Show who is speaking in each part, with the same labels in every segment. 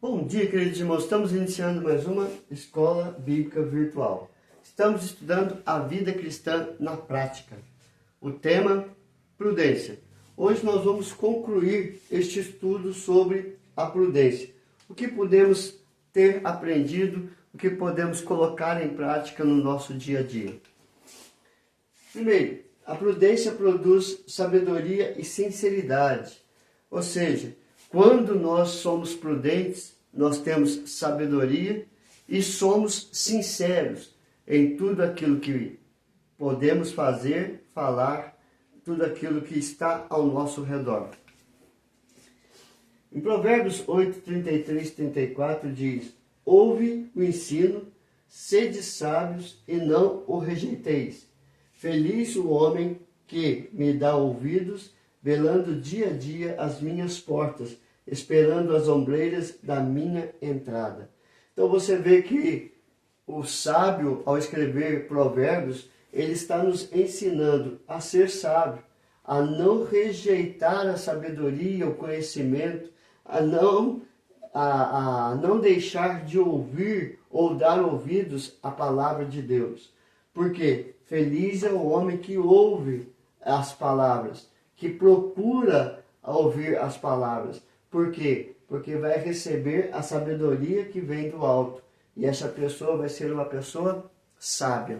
Speaker 1: Bom dia, queridos irmãos. Estamos iniciando mais uma escola bíblica virtual. Estamos estudando a vida cristã na prática. O tema, prudência. Hoje nós vamos concluir este estudo sobre a prudência. O que podemos ter aprendido, o que podemos colocar em prática no nosso dia a dia. Primeiro, a prudência produz sabedoria e sinceridade. Ou seja, quando nós somos prudentes, nós temos sabedoria e somos sinceros em tudo aquilo que podemos fazer, falar, tudo aquilo que está ao nosso redor. Em Provérbios 8, 33 e 34 diz: ouve o ensino, sede sábios e não o rejeiteis. Feliz o homem que me dá ouvidos, velando dia a dia as minhas portas, esperando as ombreiras da minha entrada. Então você vê que o sábio, ao escrever Provérbios, ele está nos ensinando a ser sábio, a não rejeitar a sabedoria, o conhecimento, a não deixar de ouvir ou dar ouvidos à palavra de Deus. Porque feliz é o homem que ouve as palavras, que procura ouvir as palavras. Por quê? Porque vai receber a sabedoria que vem do alto. E essa pessoa vai ser uma pessoa sábia.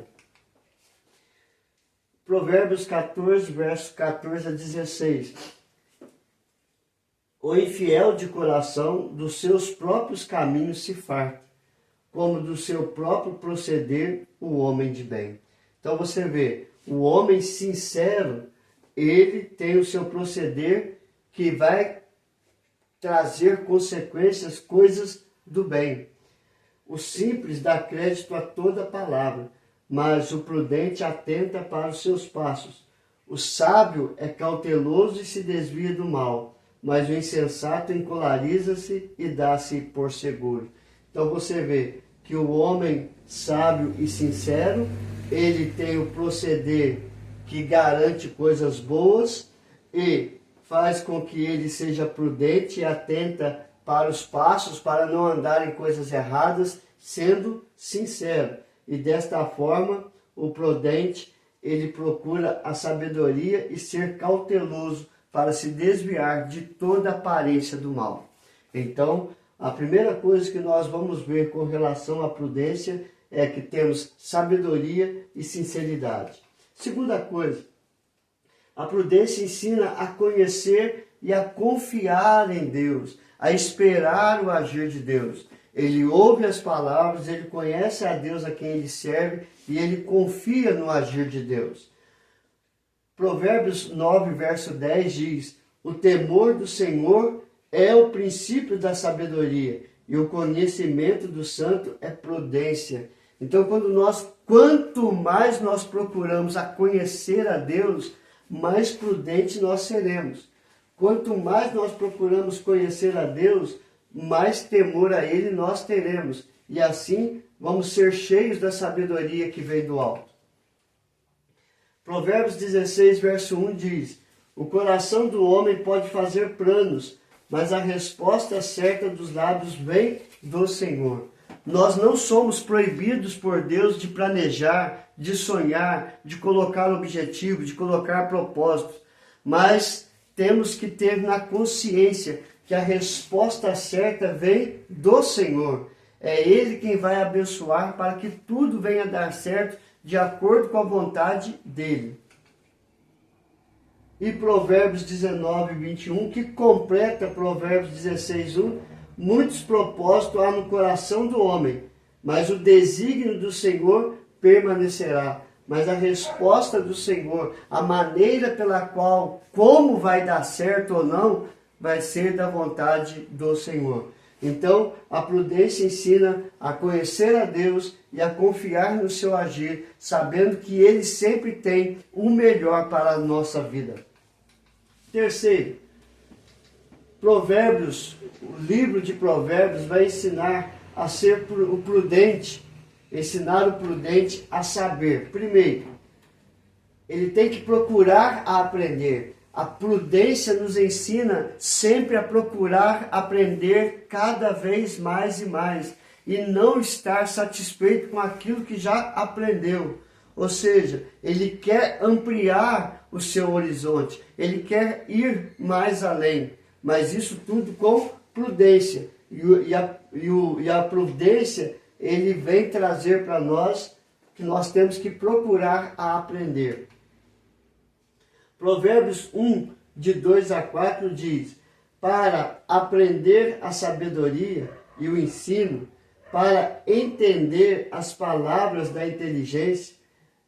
Speaker 1: Provérbios 14, versos 14 a 16. O infiel de coração dos seus próprios caminhos se farta, como do seu próprio proceder o homem de bem. Então você vê, o homem sincero, ele tem o seu proceder que vai trazer consequências, coisas do bem. O simples dá crédito a toda palavra, mas o prudente atenta para os seus passos. O sábio é cauteloso e se desvia do mal, mas o insensato encolariza-se e dá-se por seguro. Então você vê que o homem sábio e sincero, ele tem o proceder que garante coisas boas e faz com que ele seja prudente e atenta para os passos, para não andar em coisas erradas, sendo sincero. E desta forma, o prudente, ele procura a sabedoria e ser cauteloso para se desviar de toda aparência do mal. Então, a primeira coisa que nós vamos ver com relação à prudência é que temos sabedoria e sinceridade. Segunda coisa, a prudência ensina a conhecer e a confiar em Deus, a esperar o agir de Deus. Ele ouve as palavras, ele conhece a Deus a quem ele serve e ele confia no agir de Deus. Provérbios 9, verso 10 diz: o temor do Senhor é o princípio da sabedoria e o conhecimento do santo é prudência. Então, quanto mais nós procuramos a conhecer a Deus, mais prudentes nós seremos. Quanto mais nós procuramos conhecer a Deus, mais temor a Ele nós teremos. E assim vamos ser cheios da sabedoria que vem do alto. Provérbios 16, verso 1 diz: o coração do homem pode fazer planos, mas a resposta certa dos lábios vem do Senhor. Nós não somos proibidos por Deus de planejar, de sonhar, de colocar objetivo, de colocar propósitos, mas temos que ter na consciência que a resposta certa vem do Senhor. É Ele quem vai abençoar para que tudo venha a dar certo de acordo com a vontade dEle. E Provérbios 19, 21, que completa Provérbios 16, 1, muitos propósitos há no coração do homem, mas o desígnio do Senhor permanecerá. Mas a resposta do Senhor, a maneira pela qual, como vai dar certo ou não, vai ser da vontade do Senhor. Então, a prudência ensina a conhecer a Deus e a confiar no seu agir, sabendo que Ele sempre tem o melhor para a nossa vida. Terceiro, Provérbios, o livro de Provérbios vai ensinar a ser o prudente, ensinar o prudente a saber. Primeiro, ele tem que procurar aprender. A prudência nos ensina sempre a procurar aprender cada vez mais e mais e não estar satisfeito com aquilo que já aprendeu. Ou seja, ele quer ampliar o seu horizonte, ele quer ir mais além, mas isso tudo com prudência. E a prudência, ele vem trazer para nós que nós temos que procurar a aprender. Provérbios 1, de 2 a 4 diz: para aprender a sabedoria e o ensino, para entender as palavras da inteligência,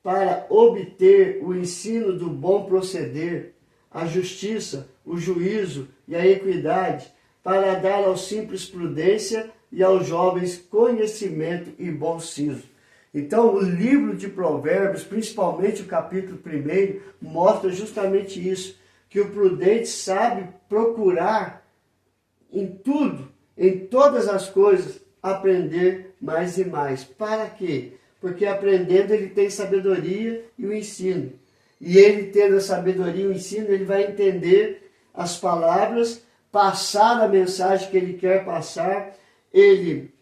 Speaker 1: para obter o ensino do bom proceder, a justiça, o juízo e a equidade, para dar aos simples prudência e aos jovens conhecimento e bom siso. Então, o livro de Provérbios, principalmente o capítulo 1, mostra justamente isso, que o prudente sabe procurar em tudo, em todas as coisas, aprender mais e mais. Para quê? Porque aprendendo ele tem sabedoria e o ensino. E ele tendo a sabedoria e o ensino, ele vai entender as palavras, passar a mensagem que ele quer passar, ele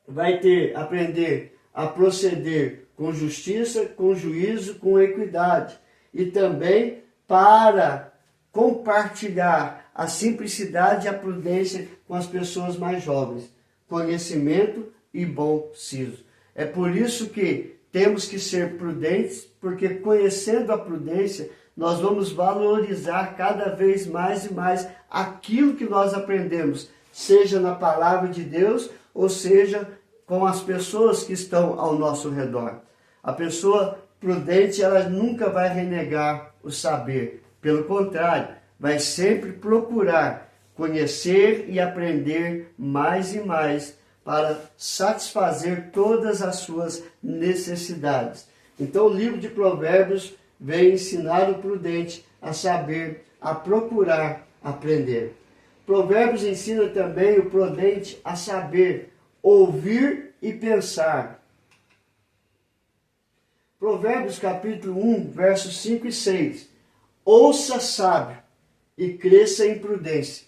Speaker 1: vai aprender a proceder com justiça, com juízo, com equidade. E também para compartilhar a simplicidade e a prudência com as pessoas mais jovens. Conhecimento e bom siso. É por isso que temos que ser prudentes, porque conhecendo a prudência, nós vamos valorizar cada vez mais e mais aquilo que nós aprendemos, seja na palavra de Deus, ou seja com as pessoas que estão ao nosso redor. A pessoa prudente, ela nunca vai renegar o saber. Pelo contrário, vai sempre procurar conhecer e aprender mais e mais para satisfazer todas as suas necessidades. Então, o livro de Provérbios vem ensinar o prudente a saber, a procurar aprender. Provérbios ensina também o prudente a saber ouvir e pensar. Provérbios capítulo 1, versos 5 e 6. Ouça sábio e cresça em prudência,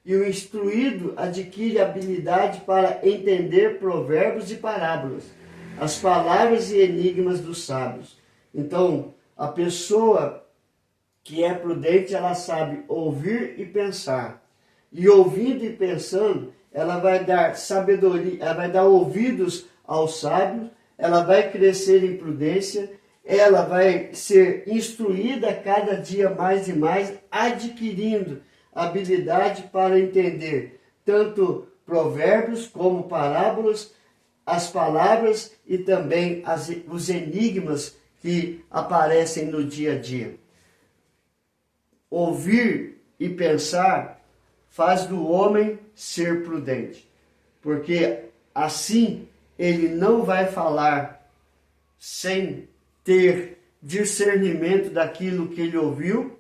Speaker 1: e o instruído adquire habilidade para entender provérbios e parábolas, as palavras e enigmas dos sábios. Então, a pessoa que é prudente, ela sabe ouvir e pensar. E ouvindo e pensando, ela vai dar sabedoria, ela vai dar ouvidos aos sábios, ela vai crescer em prudência, ela vai ser instruída cada dia mais e mais, adquirindo habilidade para entender tanto provérbios como parábolas, as palavras e também os enigmas que aparecem no dia a dia. Ouvir e pensar faz do homem ser prudente, porque assim ele não vai falar sem ter discernimento daquilo que ele ouviu,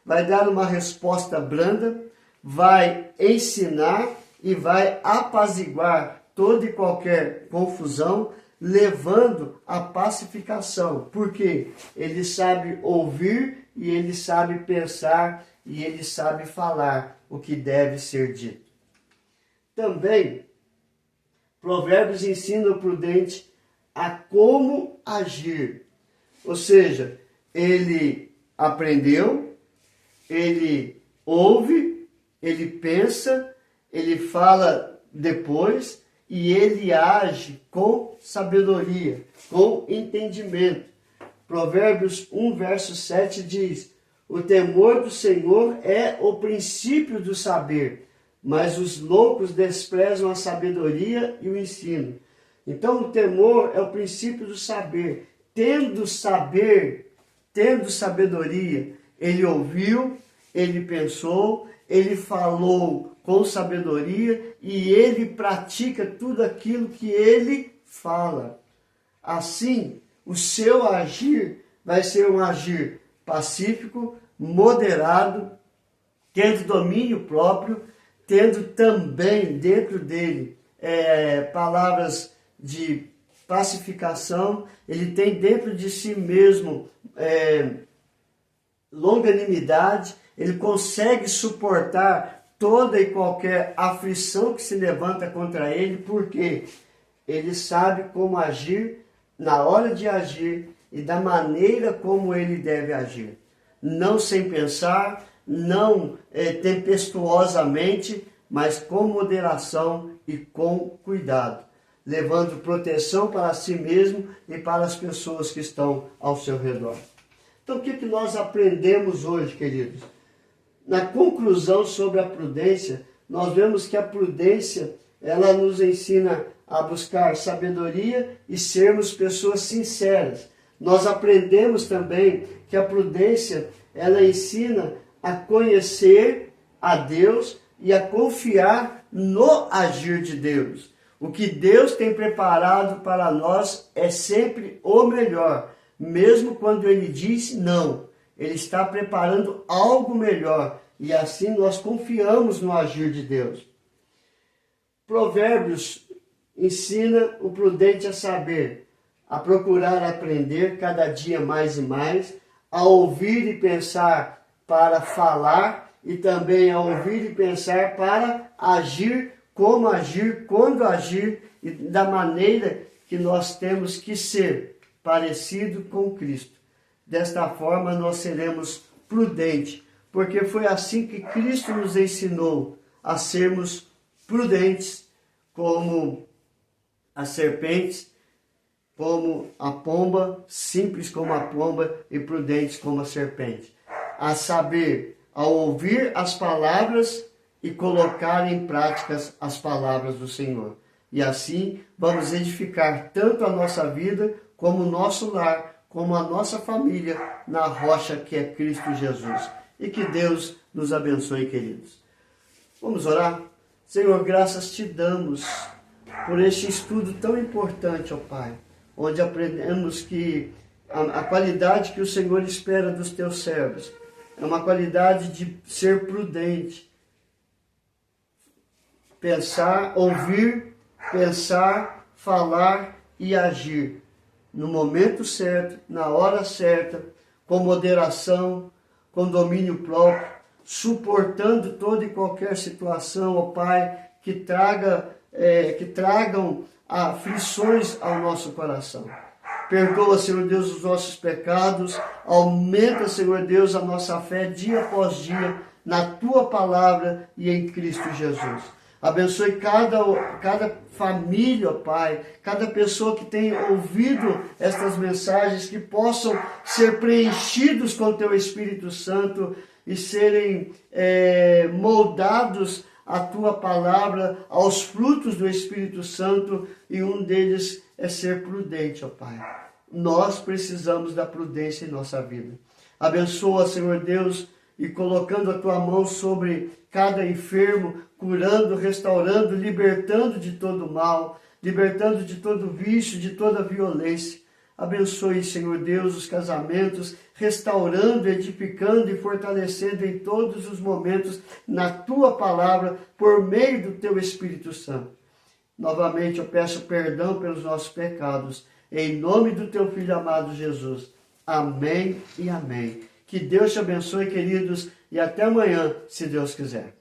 Speaker 1: vai dar uma resposta branda, vai ensinar e vai apaziguar toda e qualquer confusão, levando à pacificação, porque ele sabe ouvir e ele sabe pensar e ele sabe falar o que deve ser dito. Também, Provérbios ensina o prudente a como agir. Ou seja, ele aprendeu, ele ouve, ele pensa, ele fala depois e ele age com sabedoria, com entendimento. Provérbios 1, verso 7 diz: o temor do Senhor é o princípio do saber, mas os loucos desprezam a sabedoria e o ensino. Então, o temor é o princípio do saber. Tendo sabedoria, ele ouviu, ele pensou, ele falou com sabedoria e ele pratica tudo aquilo que ele fala. Assim, o seu agir vai ser um agir pacífico, moderado, tendo domínio próprio, tendo também dentro dele palavras de pacificação. Ele tem dentro de si mesmo longanimidade, ele consegue suportar toda e qualquer aflição que se levanta contra ele, porque ele sabe como agir na hora de agir e da maneira como ele deve agir. Não sem pensar, não tempestuosamente, mas com moderação e com cuidado, levando proteção para si mesmo e para as pessoas que estão ao seu redor. Então, o que nós aprendemos hoje, queridos? Na conclusão sobre a prudência, nós vemos que a prudência, ela nos ensina a buscar sabedoria e sermos pessoas sinceras. Nós aprendemos também que a prudência, ela ensina a conhecer a Deus e a confiar no agir de Deus. O que Deus tem preparado para nós é sempre o melhor, mesmo quando Ele diz não. Ele está preparando algo melhor e assim nós confiamos no agir de Deus. Provérbios ensina o prudente a saber, a procurar aprender cada dia mais e mais, a ouvir e pensar para falar e também a ouvir e pensar para agir, como agir, quando agir e da maneira que nós temos que ser parecido com Cristo. Desta forma nós seremos prudentes, porque foi assim que Cristo nos ensinou a sermos prudentes, como as serpentes, como a pomba, simples como a pomba e prudentes como a serpente. A saber, a ouvir as palavras e colocar em práticas as palavras do Senhor. E assim vamos edificar tanto a nossa vida como o nosso lar, como a nossa família na rocha que é Cristo Jesus. E que Deus nos abençoe, queridos. Vamos orar? Senhor, graças te damos por este estudo tão importante, ó Pai, onde aprendemos que a qualidade que o Senhor espera dos teus servos é uma qualidade de ser prudente, pensar, ouvir, pensar, falar e agir no momento certo, na hora certa, com moderação, com domínio próprio, suportando toda e qualquer situação, ó Pai, que tragam aflições ao nosso coração. Perdoa, Senhor Deus, os nossos pecados, aumenta, Senhor Deus, a nossa fé dia após dia na Tua palavra e em Cristo Jesus. Abençoe cada família, ó Pai, cada pessoa que tem ouvido estas mensagens, que possam ser preenchidos com o Teu Espírito Santo e serem moldados à Tua palavra, aos frutos do Espírito Santo, e um deles é ser prudente, ó Pai. Nós precisamos da prudência em nossa vida. Abençoa, Senhor Deus, e colocando a Tua mão sobre cada enfermo, curando, restaurando, libertando de todo mal, libertando de todo vício, de toda violência. Abençoe, Senhor Deus, os casamentos, restaurando, edificando e fortalecendo em todos os momentos na Tua palavra, por meio do Teu Espírito Santo. Novamente eu peço perdão pelos nossos pecados, em nome do Teu Filho amado Jesus. Amém e amém. Que Deus te abençoe, queridos, e até amanhã, se Deus quiser.